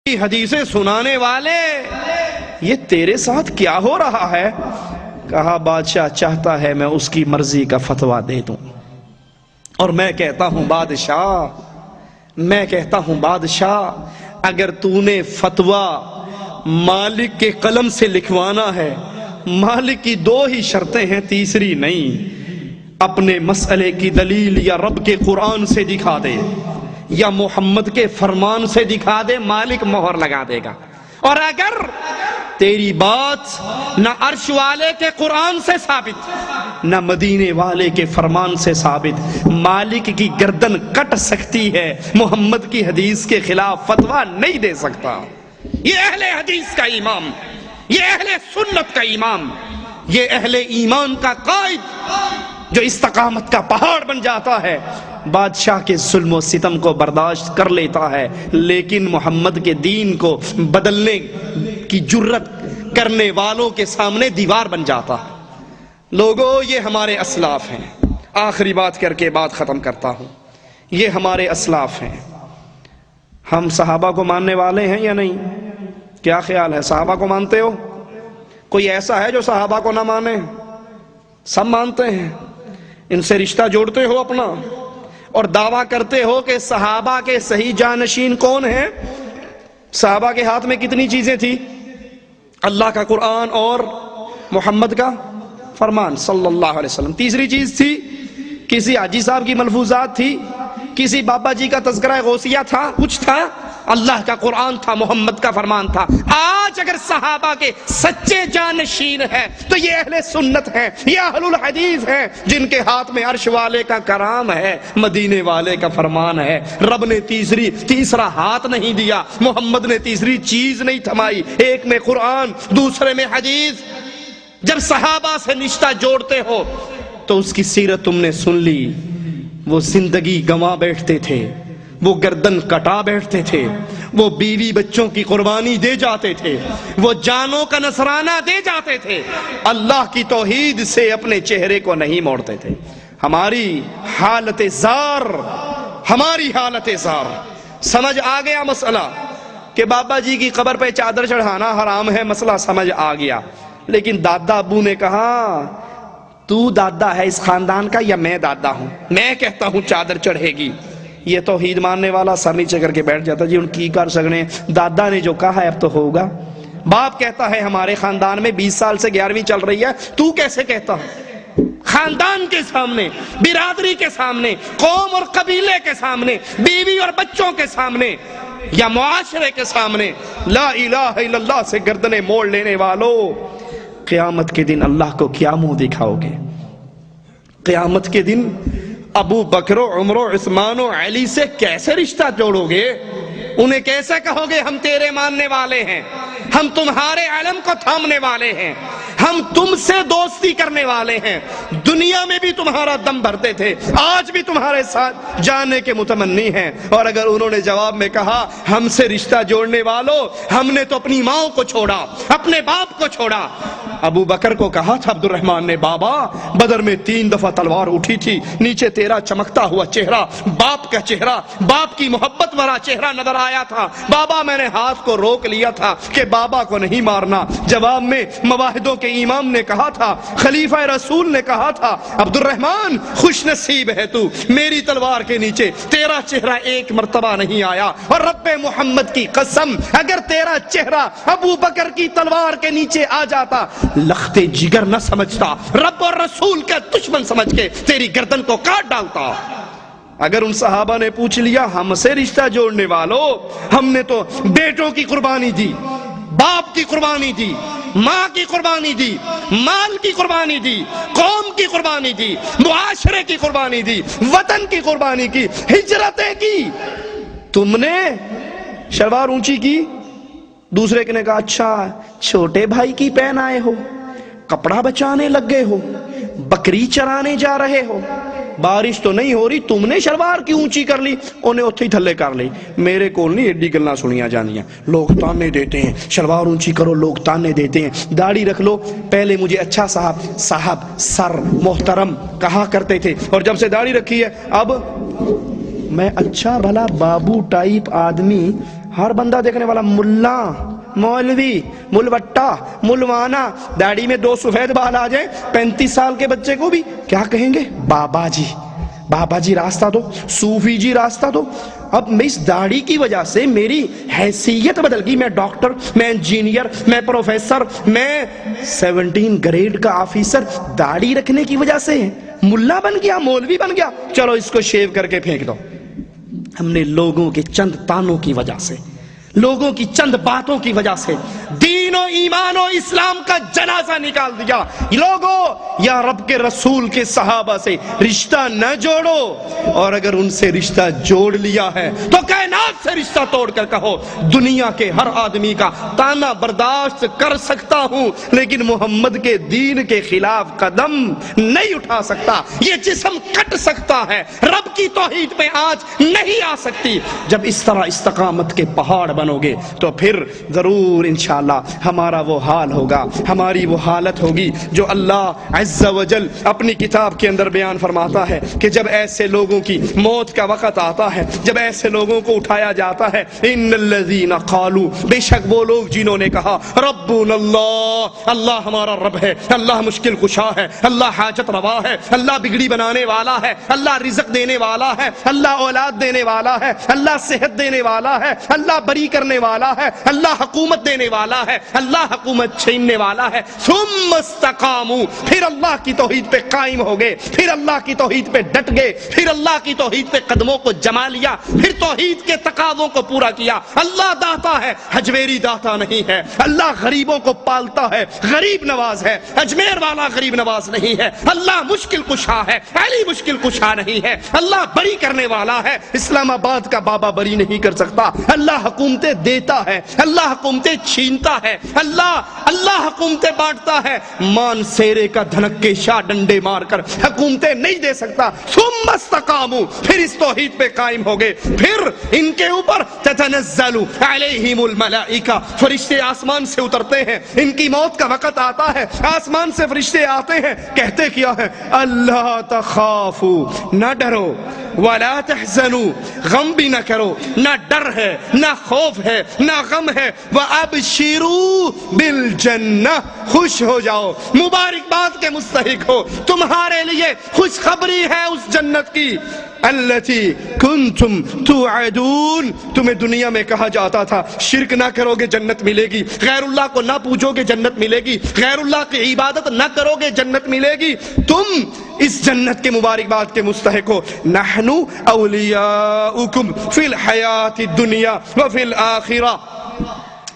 حدیثیں سنانے والے یہ تیرے ساتھ کیا ہو رہا ہے؟ کہا بادشاہ چاہتا ہے میں اس کی مرضی کا فتویٰ دے دوں، اور میں کہتا ہوں بادشاہ اگر تو نے فتویٰ مالک کے قلم سے لکھوانا ہے، مالک کی دو ہی شرطیں ہیں، تیسری نہیں، اپنے مسئلے کی دلیل یا رب کے قرآن سے دکھا دے یا محمد کے فرمان سے دکھا دے، مالک مہر لگا دے گا۔ اور اگر تیری بات نہ عرش والے کے قرآن سے ثابت نہ مدینے والے کے فرمان سے ثابت، مالک کی گردن کٹ سکتی ہے، محمد کی حدیث کے خلاف فتویٰ نہیں دے سکتا۔ یہ اہل حدیث کا امام، یہ اہل سنت کا امام، یہ اہل ایمان کا قائد جو استقامت کا پہاڑ بن جاتا ہے، بادشاہ کے ظلم و ستم کو برداشت کر لیتا ہے، لیکن محمد کے دین کو بدلنے کی جرت کرنے والوں کے سامنے دیوار بن جاتا ہے۔ لوگوں، یہ ہمارے اسلاف ہیں۔ آخری بات کر کے بات ختم کرتا ہوں، یہ ہمارے اسلاف ہیں۔ ہم صحابہ کو ماننے والے ہیں یا نہیں؟ کیا خیال ہے؟ صحابہ کو مانتے ہو؟ کوئی ایسا ہے جو صحابہ کو نہ مانے؟ سب مانتے ہیں۔ ان سے رشتہ جوڑتے ہو اپنا اور دعویٰ کرتے ہو کہ صحابہ کے صحیح جانشین کون ہیں؟ صحابہ کے ہاتھ میں کتنی چیزیں تھی؟ اللہ کا قرآن اور محمد کا فرمان صلی اللہ علیہ وسلم۔ تیسری چیز تھی کسی حاجی صاحب کی ملفوظات تھی، کسی بابا جی کا تذکرہ غوثیہ تھا، کچھ تھا؟ اللہ کا قرآن تھا، محمد کا فرمان تھا۔ آج اگر صحابہ کے سچے جانشین ہیں تو یہ اہل سنت ہیں، یہ اہل الحدیث ہیں، جن کے ہاتھ میں عرش والے کا کلام ہے، مدینے والے کا فرمان ہے۔ رب نے تیسرا ہاتھ نہیں دیا، محمد نے تیسری چیز نہیں تھمائی، ایک میں قرآن، دوسرے میں حدیث۔ جب صحابہ سے رشتہ جوڑتے ہو تو اس کی سیرت تم نے سن لی، وہ زندگی گنوا بیٹھتے تھے، وہ گردن کٹا بیٹھتے تھے، وہ بیوی بچوں کی قربانی دے جاتے تھے، وہ جانوں کا نذرانہ دے جاتے تھے، اللہ کی توحید سے اپنے چہرے کو نہیں موڑتے تھے۔ ہماری حالت زار سمجھ آ گیا مسئلہ کہ بابا جی کی قبر پہ چادر چڑھانا حرام ہے، مسئلہ سمجھ آ گیا۔ لیکن دادا ابو نے کہا تو دادا ہے اس خاندان کا یا میں دادا ہوں؟ میں کہتا ہوں چادر چڑھے گی۔ یہ توحید ماننے والا سر نیچے کر کے بیٹھ جاتا، جی ان کی کر سکنے، دادا نے جو کہا ہے اب تو ہوگا۔ باپ کہتا ہے ہمارے خاندان میں 20 سال سے 11ویں چل رہی ہے، تو کیسے کہتا؟ خاندان کے سامنے، برادری کے سامنے، قوم اور قبیلے کے سامنے، بیوی اور بچوں کے سامنے یا معاشرے کے سامنے لا الہ الا اللہ سے گردنیں موڑ لینے والوں، قیامت کے دن اللہ کو کیا منہ دکھاؤ گے؟ قیامت کے دن ابو بکر و عمر و عثمان و علی سے کیسے رشتہ جوڑو گے؟ انہیں کیسے کہو گے ہم تیرے ماننے والے ہیں، ہم تمہارے علم کو تھامنے والے ہیں، ہم تم سے دوستی کرنے والے ہیں، دنیا میں بھی تمہارا دم بھرتے تھے، آج بھی تمہارے ساتھ جانے کے متمنی ہیں۔ اور اگر انہوں نے جواب میں کہا ہم سے رشتہ جوڑنے والوں، ہم نے تو اپنی ماں کو چھوڑا، اپنے باپ کو چھوڑا۔ ابو بکر کو کہا تھا عبد الرحمن نے، بابا بدر میں 3 دفعہ تلوار اٹھی تھی، نیچے تیرا چمکتا ہوا چہرہ، باپ کا چہرہ، باپ کی محبت بھرا چہرہ نظر آیا تھا، بابا میں نے ہاتھ کو روک لیا تھا کہ بابا کو نہیں مارنا۔ جواب میں مواحدوں کے امام نے کہا تھا، خلیفہ رسول نے کہا تھا، عبد الرحمن خوش نصیب ہے تو، میری تلوار کے نیچے تیرا چہرہ ایک مرتبہ نہیں آیا، اور رب محمد کی قسم اگر تیرا چہرہ ابو بکر کی تلوار کے نیچے آ جاتا، لختے جگر نہ سمجھتا، رب اور رسول کا دشمن سمجھ کے تیری گردن کو کاٹ ڈالتا۔ اگر ان صحابہ نے پوچھ لیا ہم سے رشتہ جوڑنے والوں، ہم نے تو بیٹوں کی قربانی دی، باپ کی قربانی دی، ماں کی قربانی دی، مال کی قربانی دی، قوم کی قربانی دی، معاشرے کی قربانی دی، وطن کی قربانی کی، ہجرتیں کی، تم نے شلوار اونچی کی، دوسرے نے کہا اچھا چھوٹے بھائی کی پہن آئے ہو، کپڑا بچانے لگ گئے ہو، بکری چرانے جا رہے ہو، بارش تو نہیں ہو رہی، تم نے شلوار کی اونچی کر لی، انہیں اتھے ہی تھلے کر لی۔ میرے کول نہیں ایڈی گلنا سنیا جانیاں، لوگ تانے دیتے ہیں، شلوار اونچی کرو لوگ تانے دیتے ہیں، داڑھی رکھ لو، پہلے مجھے اچھا صاحب سر محترم کہا کرتے تھے، اور جب سے داڑھی رکھی ہے اب میں اچھا بھلا بابو ٹائپ آدمی ہر بندہ دیکھنے والا ملا، مولوی، ملوٹا، ملوانا، داڑھی میں 2 سفید بال آ جائیں 35 سال کے بچے کو بھی کیا کہیں گے؟ بابا جی، بابا جی راستہ دو، صوفی جی راستہ دو۔ اب میں اس داڑھی کی وجہ سے میری حیثیت بدل گئی، میں ڈاکٹر، میں انجینئر، میں پروفیسر، میں 17 گریڈ کا آفیسر، داڑھی رکھنے کی وجہ سے ملا بن گیا، مولوی بن گیا، چلو اس کو شیو کر کے پھینک دو۔ ہم نے لوگوں کے چند تانوں کی وجہ سے، لوگوں کی چند باتوں کی وجہ سے دین و ایمان و اسلام کا جنازہ نکال دیا۔ لوگوں، یا رب کے رسول کے صحابہ سے رشتہ نہ جوڑو، اور اگر ان سے رشتہ جوڑ لیا ہے تو کائنات سے رشتہ توڑ کر کہو دنیا کے ہر آدمی کا تانا برداشت کر سکتا ہوں، لیکن محمد کے دین کے خلاف قدم نہیں اٹھا سکتا۔ یہ جسم کٹ سکتا ہے، رب کی توحید پہ آنچ نہیں آ سکتی۔ جب اس طرح استقامت کے پہاڑ بنو گے تو پھر ضرور انشاءاللہ ہمارا وہ حال ہوگا، ہماری وہ حالت ہوگی جو اللہ عز و جل اپنی کتاب کے اندر بیان فرماتا ہے کہ جب ایسے لوگوں کی موت کا وقت آتا ہے، جب ایسے لوگوں کو اٹھایا جاتا ہے، ان الذین قالوا، بے شک وہ لوگ جنہوں نے کہا ربنا اللہ، اللہ ہمارا رب ہے، اللہ مشکل کشا ہے، اللہ حاجت روا ہے، اللہ بگڑی بنانے والا ہے، اللہ رزق دینے والا ہے، اللہ اولاد دینے والا ہے، اللہ صحت دینے والا ہے، اللہ بری کرنے والا ہے، اللہ حکومت دینے والا ہے، اللہ حکومت چھیننے والا ہے۔ ثم استقاموا، پھر اللہ کی توحید پہ قائم ہو گئے، پھر اللہ کی توحید پہ ڈٹ گئے، پھر اللہ کی توحید پہ قدموں کو جما لیا، پھر توحید کے تقاضوں کو پورا کیا۔ اللہ داتا ہے، حجویری داتا نہیں ہے۔ اللہ غریبوں کو پالتا ہے، غریب نواز ہے، اجمیر والا غریب نواز نہیں ہے۔ اللہ مشکل کشا ہے، علی مشکل کشا نہیں ہے۔ اللہ بری کرنے والا ہے، اسلام آباد کا بابا بری نہیں کر سکتا۔ اللہ حکومتیں دیتا ہے، اللہ حکومتیں چھینتا ہے، اللہ حکومتیں بانٹتا ہے۔ مان سیرے کا دھنک کے شاہ ڈنڈے مار کر حکومتیں نہیں دے سکتا۔ ثم استقاموا، پھر اس توحید پہ قائم ہو گئے، پھر ان کے اوپر تتنزل علیہم الملائکہ، فرشتے آسمان سے اترتے ہیں۔ ان کی موت کا وقت آتا ہے، آسمان سے فرشتے آتے ہیں، کہتے کیا ہے؟ اللہ تخافوا، نہ ڈرو، ولا تحزنوا، غم بھی نہ کرو، نہ ڈر ہے، نہ خوف ہے، نہ غم ہے، وابشروا بالجنہ، خوش ہو جاؤ، مبارکباد کے مستحق ہو، تمہارے لیے خوشخبری ہے اس جنت کی التی کنتم توعدون، تمہیں دنیا میں کہا جاتا تھا شرک نہ کرو گے جنت ملے گی، غیر اللہ کو نہ پوجو گے جنت ملے گی، غیر اللہ کی عبادت نہ کرو گے جنت ملے گی، تم اس جنت کے مبارکباد کے مستحق ہو۔ نحن اولیاؤکم فی الحیات الدنیا وفی الآخرہ،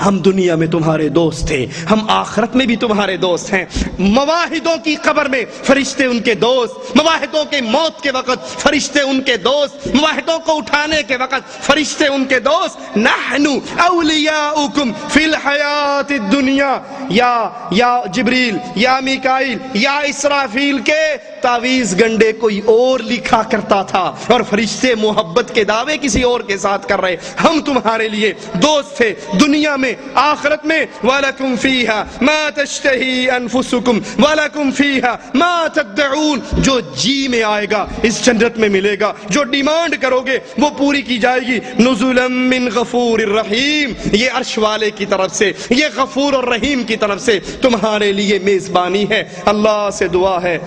ہم دنیا میں تمہارے دوست تھے، ہم آخرت میں بھی تمہارے دوست ہیں۔ مواحدوں کی قبر میں فرشتے ان کے دوست، مواحدوں کے موت کے وقت فرشتے ان کے دوست، مواحدوں کو اٹھانے کے وقت فرشتے ان کے دوست۔ نحن اولیاؤکم فی الحیات الدنیا، یا جبریل، یا میکائیل، یا اسرافیل کے تعویذ گنڈے کوئی اور لکھا کرتا تھا، اور فرشتے محبت کے دعوے کسی اور کے ساتھ کر رہے۔ ہم تمہارے لیے دوست تھے دنیا میں، آخرت میں۔ وَلَكُمْ فِيهَا مَا تَشْتَهِي أَنفُسُكُمْ وَلَكُمْ فِيهَا مَا تَدَّعُونَ، جو جی میں آئے گا اس جنت میں ملے گا، جو ڈیمانڈ کرو گے وہ پوری کی جائے گی۔ نُزُلًا مِّن غَفُورٍ رَحِيمٍ، یہ عرش والے کی طرف سے، یہ غفور اور رحیم کی طرف سے تمہارے لیے میزبانی ہے۔ اللہ سے دعا ہے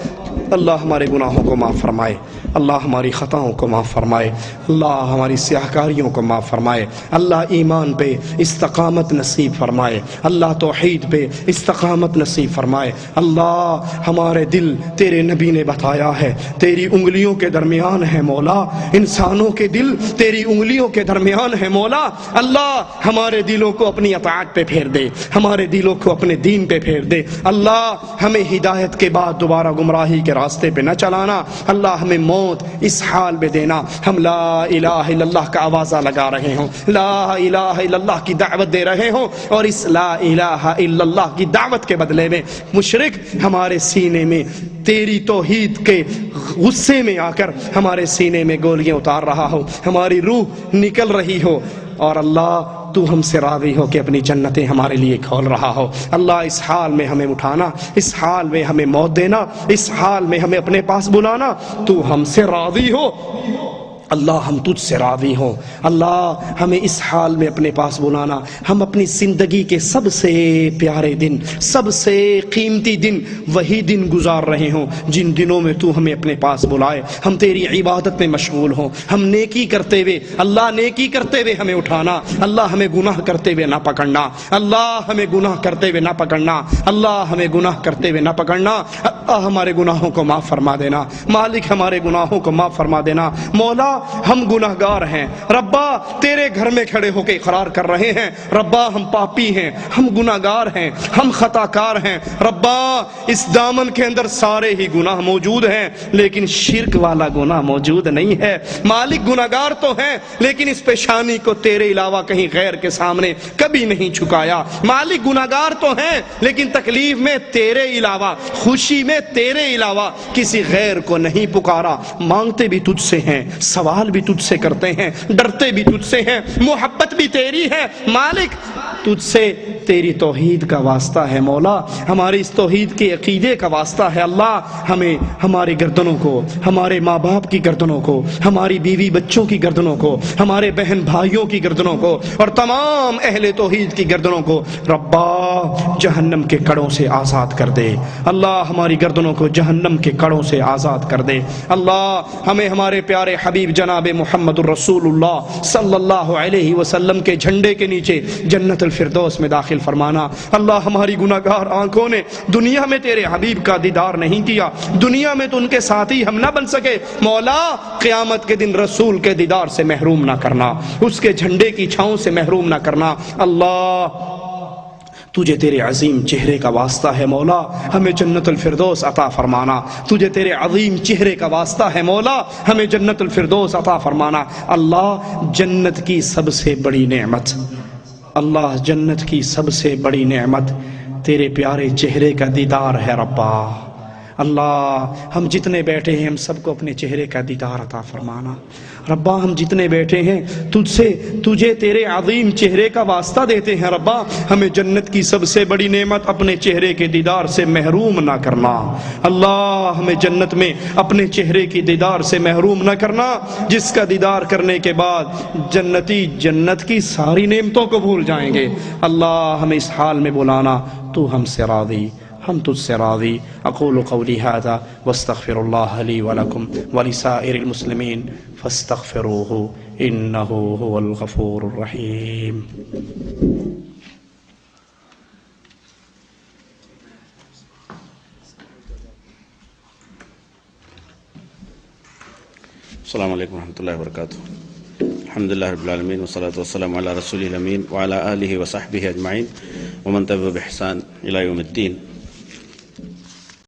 اللہ ہمارے گناہوں کو معاف فرمائے، اللہ ہماری خطاؤں کو معاف فرمائے، اللہ ہماری سیاہکاریوں کو معاف فرمائے، اللہ ایمان پہ استقامت نصیب فرمائے، اللہ توحید پہ استقامت نصیب فرمائے۔ اللہ ہمارے دل تیرے نبی نے بتایا ہے تیری انگلیوں کے درمیان ہے مولا، انسانوں کے دل تیری انگلیوں کے درمیان ہے مولا۔ اللہ ہمارے دلوں کو اپنی اطاعت پہ پھیر دے، ہمارے دلوں کو اپنے دین پہ پھیر دے۔ اللہ ہمیں ہدایت کے بعد دوبارہ گمراہی کے راستے پہ نہ چلانا، اللہ ہمیں موت اس حال میں دینا ہم لا الہ الا اللہ کا آوازہ لگا رہے ہوں، لا الہ الا اللہ کی دعوت دے رہے ہوں، اور اس لا الہ الا اللہ کی دعوت کے بدلے میں مشرک ہمارے سینے میں تیری توحید کے غصے میں آ کر ہمارے سینے میں گولیاں اتار رہا ہو، ہماری روح نکل رہی ہو، اور اللہ تو ہم سے راضی ہو کہ اپنی جنتیں ہمارے لیے کھول رہا ہو۔ اللہ اس حال میں ہمیں اٹھانا، اس حال میں ہمیں موت دینا، اس حال میں ہمیں اپنے پاس بلانا، تو ہم سے راضی ہو اللہ ہم تجھ سے راضی ہوں، اللہ ہمیں اس حال میں اپنے پاس بلانا، ہم اپنی زندگی کے سب سے پیارے دن، سب سے قیمتی دن وہی دن گزار رہے ہوں جن دنوں میں تو ہمیں اپنے پاس بلائے، ہم تیری عبادت میں مشغول ہوں، ہم نیکی کرتے ہوئے، اللہ نیکی کرتے ہوئے ہمیں اٹھانا، اللہ ہمیں گناہ کرتے ہوئے نہ پکڑنا، اللہ ہمیں گناہ کرتے ہوئے نہ پکڑنا، اللہ ہمیں گناہ کرتے ہوئے نہ پکڑنا، اللہ ہمارے گناہوں کو معاف فرما دینا، مالک ہمارے گناہوں کو معاف فرما دینا، مولا ہم گناہگار ہیں، ربا تیرے گھر میں کھڑے ہو کے اقرار کر رہے ہیں، ربا ہم پاپی ہیں، ہم گناہگار ہیں، ہم خطا کار ہیں، ربا اس دامن کے اندر سارے ہی گناہ موجود ہیں لیکن شرک والا گناہ موجود نہیں ہے، مالک گناہگار تو ہیں لیکن اس پیشانی کو تیرے علاوہ کہیں غیر کے سامنے کبھی نہیں جھکایا، مالک گناہگار تو ہیں لیکن تکلیف میں تیرے علاوہ، خوشی میں تیرے علاوہ کسی غیر کو نہیں پکارا، مانگتے بھی تجھ سے ہیں، سوال بھی تجھ سے کرتے ہیں، ڈرتے بھی تجھ سے ہیں، محبت بھی تیری ہے، مالک تجھ سے تیری توحید کا واسطہ ہے، مولا ہماری اس توحید کے عقیدے کا واسطہ ہے، اللہ ہمیں ہمارے گردنوں کو، ہمارے ماں باپ کی گردنوں کو، ہماری بیوی بچوں کی گردنوں کو، ہمارے بہن بھائیوں کی گردنوں کو اور تمام اہل توحید کی گردنوں کو ربا جہنم کے کڑوں سے آزاد کر دے، اللہ ہماری گردنوں کو جہنم کے کڑوں سے آزاد کر دے، اللہ ہمیں ہمارے پیارے حبیب جناب محمد الرسول اللہ صلی اللہ علیہ وسلم کے جھنڈے کے نیچے جنت الفردوس میں داخل فرمانا، اللہ ہماری گناہگار آنکھوں نے دنیا میں تیرے حبیب کا دیدار نہیں کیا، دنیا میں تو ان کے ساتھی ہم نہ بن سکے، مولا قیامت کے دن رسول کے دیدار سے محروم نہ کرنا، اس کے جھنڈے کی چھاؤں سے محروم نہ کرنا، اللہ تجھے تیرے عظیم چہرے کا واسطہ ہے مولا ہمیں جنت الفردوس عطا فرمانا، تجھے تیرے عظیم چہرے کا واسطہ ہے مولا ہمیں جنت الفردوس عطا فرمانا، اللہ جنت کی سب سے بڑی نعمت، اللہ جنت کی سب سے بڑی نعمت تیرے پیارے چہرے کا دیدار ہے ربا، اللہ ہم جتنے بیٹھے ہیں ہم سب کو اپنے چہرے کا دیدار عطا فرمانا، ربا ہم جتنے بیٹھے ہیں تجھے تیرے عظیم چہرے کا واسطہ دیتے ہیں، ربا ہمیں جنت کی سب سے بڑی نعمت اپنے چہرے کے دیدار سے محروم نہ کرنا، اللہ ہمیں جنت میں اپنے چہرے کی دیدار سے محروم نہ کرنا جس کا دیدار کرنے کے بعد جنتی جنت کی ساری نعمتوں کو بھول جائیں گے، اللہ ہمیں اس حال میں بلانا تو ہم سے راضی، ہم تجھ سے راضی، اقول قولی ھذا واستغفر اللہ لی ولکم ولسائر المسلمین فاستغفروہ انہ هو الغفور الرحیم۔ السلام علیکم ورحمۃ اللہ وبرکاتہ۔ الحمدللہ رب العالمین والصلاة والسلام علی رسول الامین وعلی آلہ وصحبہ اجمعین ومن تبعهم بإحسان الی یوم الدین۔